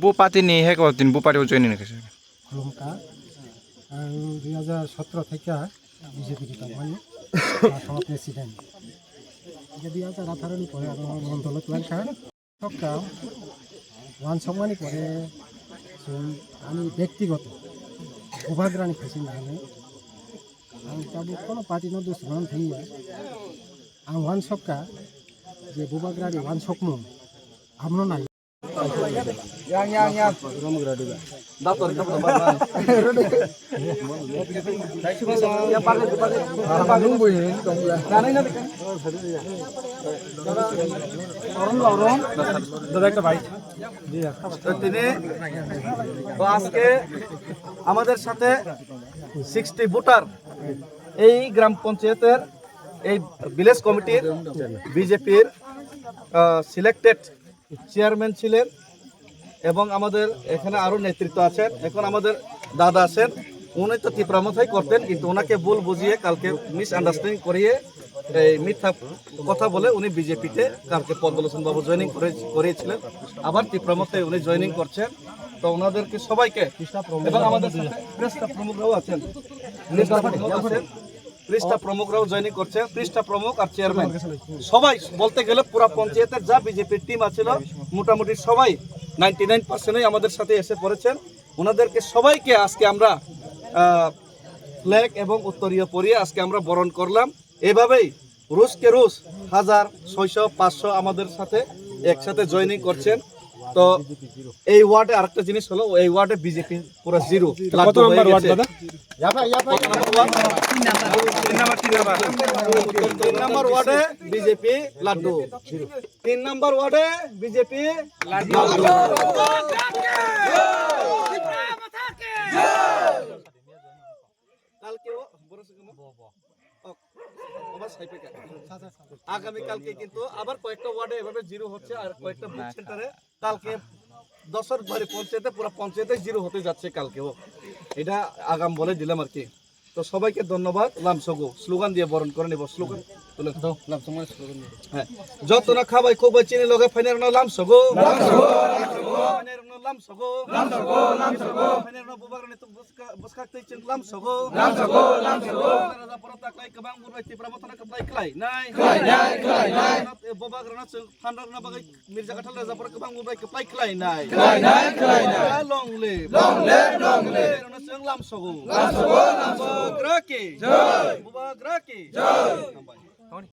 Bupati ni hek tin bupati joining ke Lumka 2017 থেকে BJP company সহ president 2018 পরে মন্ডলত লাগা সবটা ওয়ান সম্মানী করে আমি ব্যক্তিগত উপাগ্রানি ফেসিং জানে আমি তাবো কোনো পার্টি ন দুসরন থইয়া আং ওয়ান সবকা যে বুবাগ্রানি ওয়ান সকমু আমনো নাই yang dator dator yang pakai nunggu ini dong ya orang দাদা ভাই জি তিনি তো আজকে আমাদের সাথে 60 ভোটার এই গ্রাম পঞ্চায়েতের এই ভিলেজ কমিটির বিজেপির সিলেক্টেড চেয়ারম্যান ছিলেন এবং আমাদের এখানে আরো নেতৃত্ব আছেন। এখন আমাদের দাদা আছেন, উনি তো তীব্রমথাই করতেন, কিন্তু ওনাকে ভুল বুঝিয়ে কালকে মিসআন্ডারস্ট্যান্ডিং করিয়ে এই মিথ্যা কথা বলে উনি বিজেপিতে কালকে পদ্মলোচন বাবু জয়েনিং করিয়েছিলেন। আবার তীব্রমথায় উনি জয়েনিং করছেন। তো ওনাদেরকে সবাইকে এবং আমাদের সাথে পৃষ্ঠা প্রমুখরাও আছেন, পৃষ্ঠা প্রমুখরাও জয়েনিং করছে, পৃষ্ঠা প্রমুখ আর চেয়ারম্যান সবাই বলতে গেলে পুরো পঞ্চায়েতের যা বিজেপির টিম আছিল মোটামুটি সবাই 99% আমাদের সাথে এসে পড়েছেন। ওনাদেরকে সবাইকে আজকে আমরা ফ্ল্যাগ এবং উত্তরীয় পরিয়ে আজকে আমরা বরণ করলাম। এভাবেই রুশকে রুশ 1000, 600, 500 আমাদের সাথে একসাথে জয়েনিং করছেন। তো এই ওয়ার্ডে আরেকটা জিনিস হলো, এই ওয়ার্ডে বিজেপি পুরো জিরো। কত নম্বর ওয়ার্ড দাদা? 3 নম্বর ওয়ার্ডে বিজেপি লাড্ডু, 3 নম্বর ওয়ার্ডে বিজেপি লাড্ডু। আগামীকালকে কিন্তু আবার কয়েকটা ওয়ার্ডে এভাবে জিরো হচ্ছে, আর কয়েকটা বুথ সেন্টারে কালকে 10 বাড়ি পঞ্চায়েতে পুরো পঞ্চায়েতে জিরো হতে যাচ্ছে কালকেও। এটা আগাম বলে দিলাম আর কি। তো সবাইকে ধন্যবাদ। লামসগো স্লোগান দিয়ে বরণ করে নেব। স্লোগান তুলে দাও। লামসগো স্লোগান দিয়ে, হ্যাঁ, যত না খাবাই খুবই চিনি লগে ফাইনার না লামসগো লামসগো ফাইনার না লামসগো লামসগো লামসগো ফাইনার না বুবাগরানি তো বসকাতে চিন লামসগো লামসগো লামসগো রাজা পরতা ক্লাই কবাং বুবাই তীব্রমথনা কপ্লাই ক্লাই নাই ক্লাই নাই ক্লাই নাই বুবাগরানা ফান্ডার না বাগাই মির্জা কাঠাল রাজা পর কবাং বুবাই কপ্লাই ক্লাই নাই ক্লাই নাই ক্লাই নাই লং লে না সং লামসগো লামসগো লামসগো বুবাগ্রাকে জয় বুবাগ্রাকে জয়।